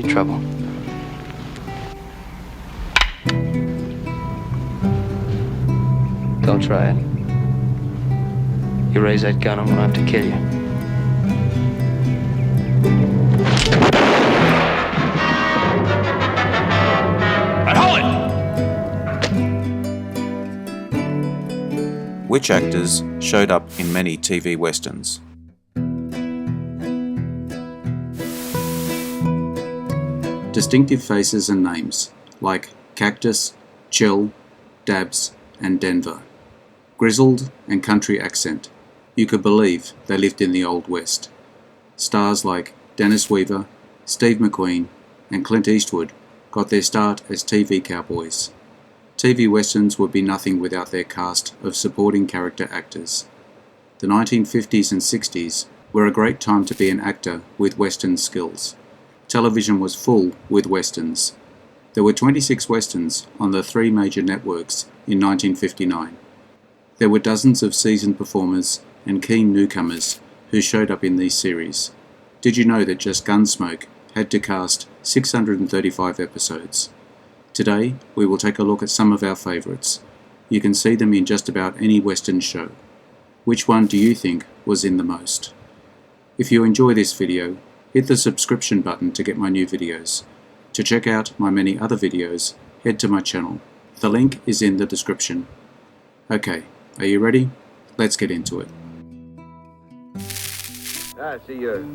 you trouble. Don't try it. You raise that gun, I'm gonna have to kill you. And hold it! Which actors showed up in many TV westerns? Distinctive faces and names, like Cactus, Chill, Dabs, and Denver. Grizzled and country accent. You could believe they lived in the Old West. Stars like Dennis Weaver, Steve McQueen, and Clint Eastwood got their start as TV cowboys. TV westerns would be nothing without their cast of supporting character actors. The 1950s and 60s were a great time to be an actor with western skills. Television was full with westerns. There were 26 westerns on the 3 major networks in 1959. There were dozens of seasoned performers and keen newcomers who showed up in these series. Did you know that just Gunsmoke had to cast 635 episodes? Today, we will take a look at some of our favourites. You can see them in just about any western show. Which one do you think was in the most? If you enjoy this video, hit the subscription button to get my new videos. To check out my many other videos, head to my channel. The link is in the description. Okay, are you ready? Let's get into it.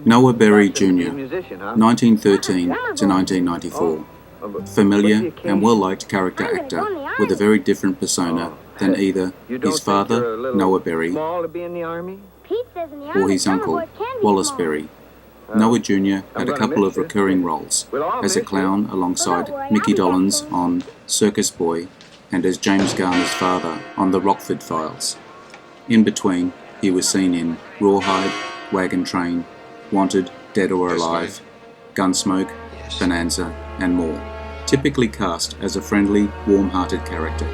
Noah Berry Jr., 1913 to 1994. Familiar and well-liked character actor with a very different persona than either his father, Noah Berry, or his uncle, Wallace Berry. Noah Jr. had a couple of recurring roles, as a clown alongside Mickey Dolenz on Circus Boy and as James Garner's father on The Rockford Files. In between, he was seen in Rawhide, Wagon Train, Wanted, Dead or Alive, Gunsmoke, Bonanza, and more, typically cast as a friendly, warm-hearted character.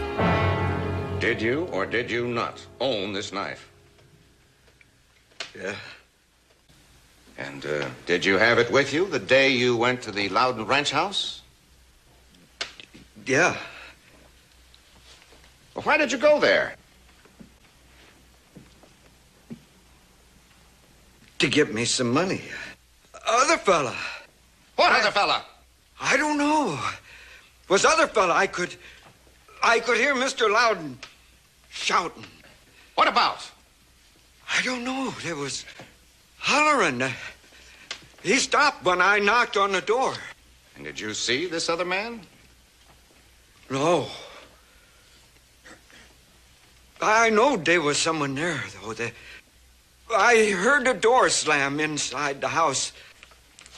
Did you or did you not own this knife? Yeah. And did you have it with you the day you went to the Loudon Ranch house? Yeah. Well, why did you go there? To get me some money. Other fella. What other fella? I don't know. Was other fella. I could hear Mr. Loudon shouting. What about? I don't know. There was hollering. He stopped when I knocked on the door. And did you see this other man? No. I know there was someone there, though. I heard the door slam inside the house.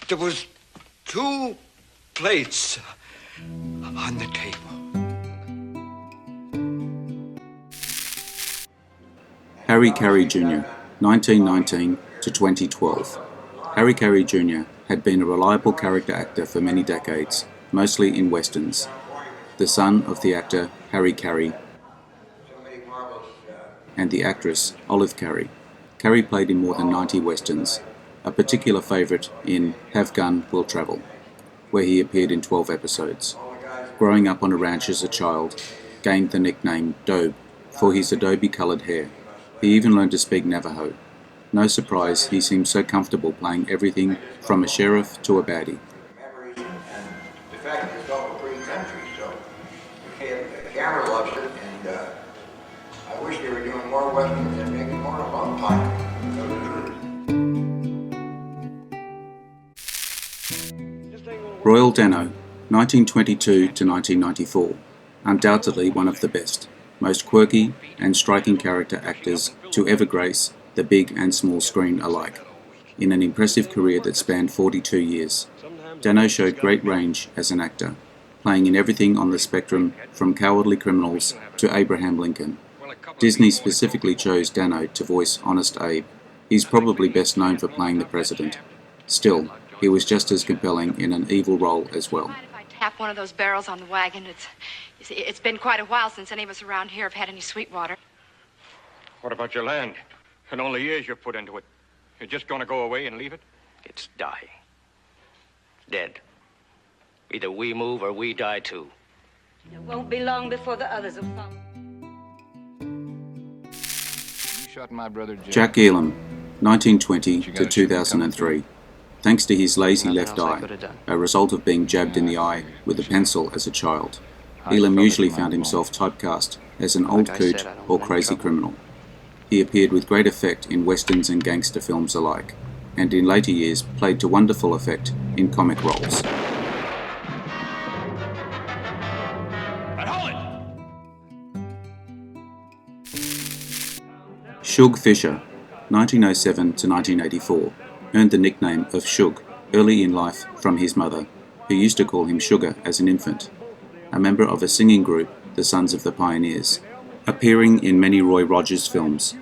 There was 2 plates on the table. Harry Carey Jr., 1919 to 2012. Harry Carey Jr. had been a reliable character actor for many decades, mostly in westerns. The son of the actor Harry Carey and the actress Olive Carey. Carey played in more than 90 westerns, a particular favourite in Have Gun, Will Travel, where he appeared in 12 episodes. Growing up on a ranch as a child, gained the nickname Dobe for his adobe-coloured hair. He even learned to speak Navajo. No surprise, he seemed so comfortable playing everything from a sheriff to a baddie. The fact that it's all a free country, so the camera loves it, and I wish they were doing more westerns and making more in a long time. Royal Dano, 1922 to 1994. Undoubtedly one of the best, most quirky and striking character actors to ever grace the big and small screen alike, in an impressive career that spanned 42 years. Dano showed great range as an actor, playing in everything on the spectrum from Cowardly Criminals to Abraham Lincoln. Disney specifically chose Dano to voice Honest Abe. He's probably best known for playing the president. Still, he was just as compelling in an evil role as well. Mind if I tap one of those barrels on the wagon? It's been quite a while since any of us around here have had any sweet water. What about your land? And all the years you've put into it. You're just going to go away and leave it? It's dying. Dead. Either we move or we die too. It won't be long before the others will follow. You shot my brother Jack Elam, 1920 to 2003. Thanks to his lazy left eye, a result of being jabbed in the eye with a pencil as a child, Elam usually found himself typecast as an old coot or crazy criminal. He appeared with great effect in westerns and gangster films alike, and in later years played to wonderful effect in comic roles. Suge Fisher, 1907 to 1984, earned the nickname of Suge early in life from his mother, who used to call him Sugar as an infant. A member of a singing group, the Sons of the Pioneers. Appearing in many Roy Rogers films,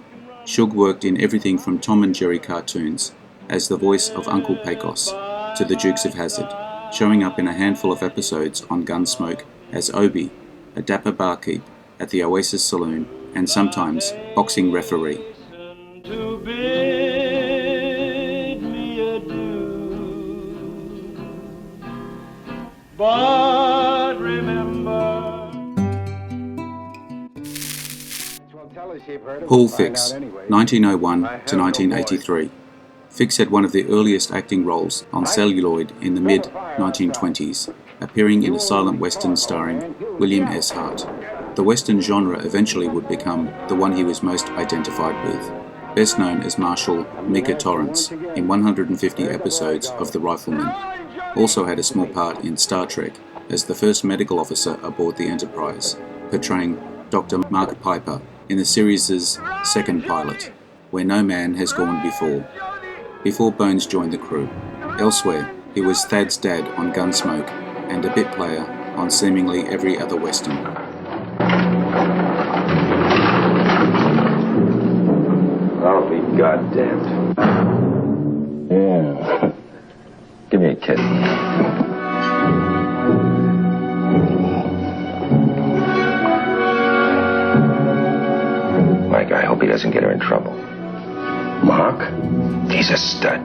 Suge worked in everything from Tom and Jerry cartoons, as the voice of Uncle Pecos, to the Dukes of Hazzard, showing up in a handful of episodes on Gunsmoke as Obi, a dapper barkeep at the Oasis Saloon, and sometimes boxing referee. To bid me adieu, but remember. Paul Fix, 1901 to 1983. Fix had one of the earliest acting roles on celluloid in the mid-1920s, appearing in a silent western starring William S. Hart. The western genre eventually would become the one he was most identified with, best known as Marshal Micah Torrance in 150 episodes of The Rifleman. Also had a small part in Star Trek as the first medical officer aboard the Enterprise, portraying Dr. Mark Piper in the series' second pilot, Where No Man Has Gone before Bones joined the crew. Elsewhere, he was Thad's dad on Gunsmoke and a bit player on seemingly every other western. I'll be goddamned. Yeah. Give me a kiss. Mike, I hope he doesn't get her in trouble. Mark? He's a stud.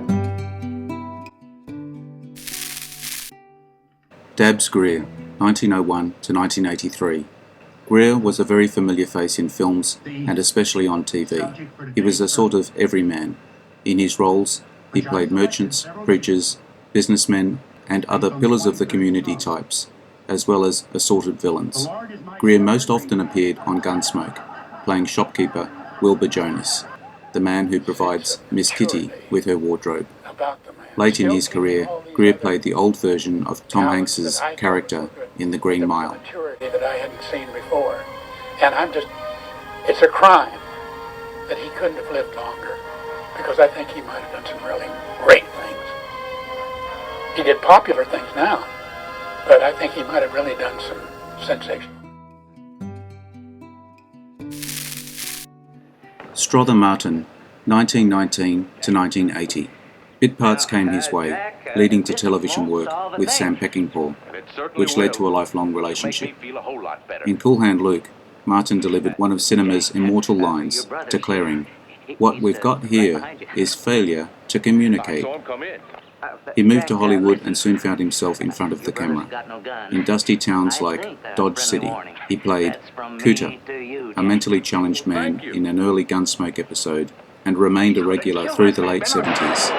Dabs Greer, 1901 to 1983. Greer was a very familiar face in films and especially on TV. He was a sort of everyman. In his roles, he played merchants, preachers, businessmen, and other pillars of the community types, as well as assorted villains. Greer most often appeared on Gunsmoke, playing shopkeeper Wilbur Jonas, the man who provides Miss Kitty with her wardrobe. Late in his career, Greer played the old version of Tom Hanks's character in The Green Mile. That I hadn't seen before, and it's a crime that he couldn't have lived longer, because I think he might have done some really great things. He did popular things now, but I think he might have really done some sensational. Strother Martin, 1919 to 1980. Bit parts came his way, leading to television work with Sam Peckinpah, which led to a lifelong relationship. In Cool Hand Luke, Martin delivered one of cinema's immortal lines, declaring, "What we've got here is failure to communicate." He moved to Hollywood and soon found himself in front of the camera. In dusty towns like Dodge City, he played Cooter, a mentally challenged man in an early Gunsmoke episode, and remained a regular through the late 70s.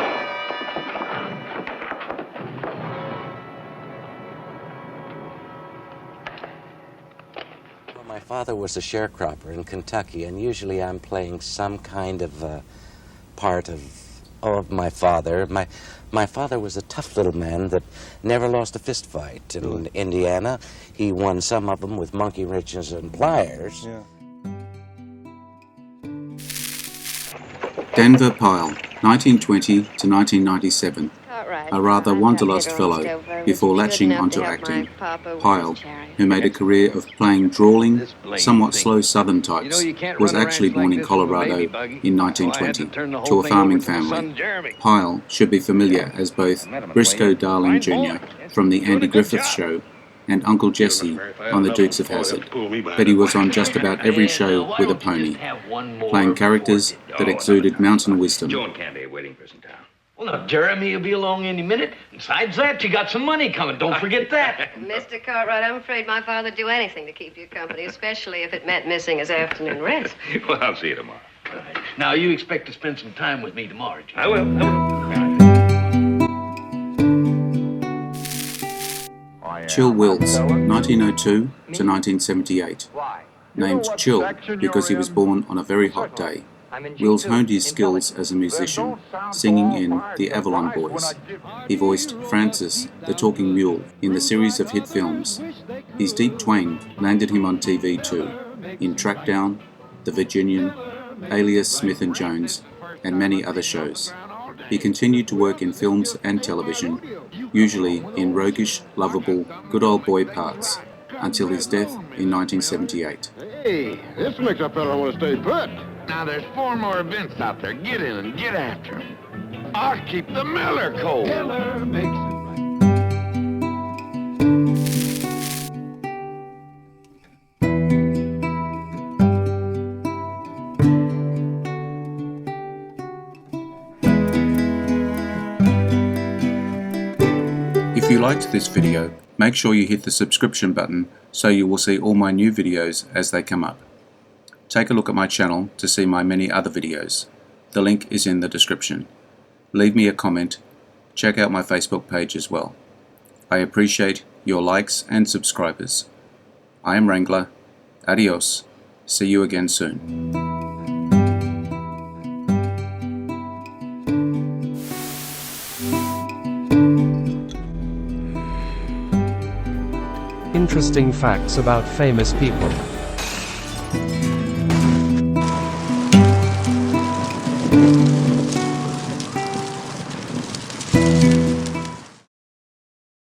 My father was a sharecropper in Kentucky, and usually I'm playing some kind of part of my father. My father was a tough little man that never lost a fist fight. In Indiana, he won some of them with monkey wrenches and pliers. Yeah. Denver Pyle, 1920 to 1997. A rather wanderlust fellow before latching onto acting. Pyle, who made a career of playing drawling, somewhat slow southern types, was actually born in Colorado in 1920 to a farming family. Pyle should be familiar as both Briscoe Darling Jr. from The Andy Griffith Show and Uncle Jesse on The Dukes of Hazzard, but he was on just about every show with a pony, playing characters that exuded mountain wisdom. Well, now, Jeremy will be along any minute. Besides that, you got some money coming. Don't forget that. Mr. Cartwright, I'm afraid my father'd do anything to keep you company, especially if it meant missing his afternoon rest. Well, I'll see you tomorrow. Right. Now, you expect to spend some time with me tomorrow, Jim. I will. Chill Wills, 1902 to 1978. Named Chill because he was born on a very hot day, Wills honed his skills as a musician, singing in The Avalon Boys. He voiced Francis, the talking mule, in the series of hit films. His deep twang landed him on TV too, in Trackdown, The Virginian, Alias Smith & Jones, and many other shows. He continued to work in films and television, usually in roguish, lovable, good old boy parts, until his death in 1978. Hey, this makes a fella want to stay put. Now there's 4 more events out there. Get in and get after them. I'll keep the Miller cold. Miller makes it. If you liked this video, make sure you hit the subscription button so you will see all my new videos as they come up. Take a look at my channel to see my many other videos. The link is in the description. Leave me a comment. Check out my Facebook page as well. I appreciate your likes and subscribers. I am Wrangler. Adios. See you again soon. Interesting facts about famous people.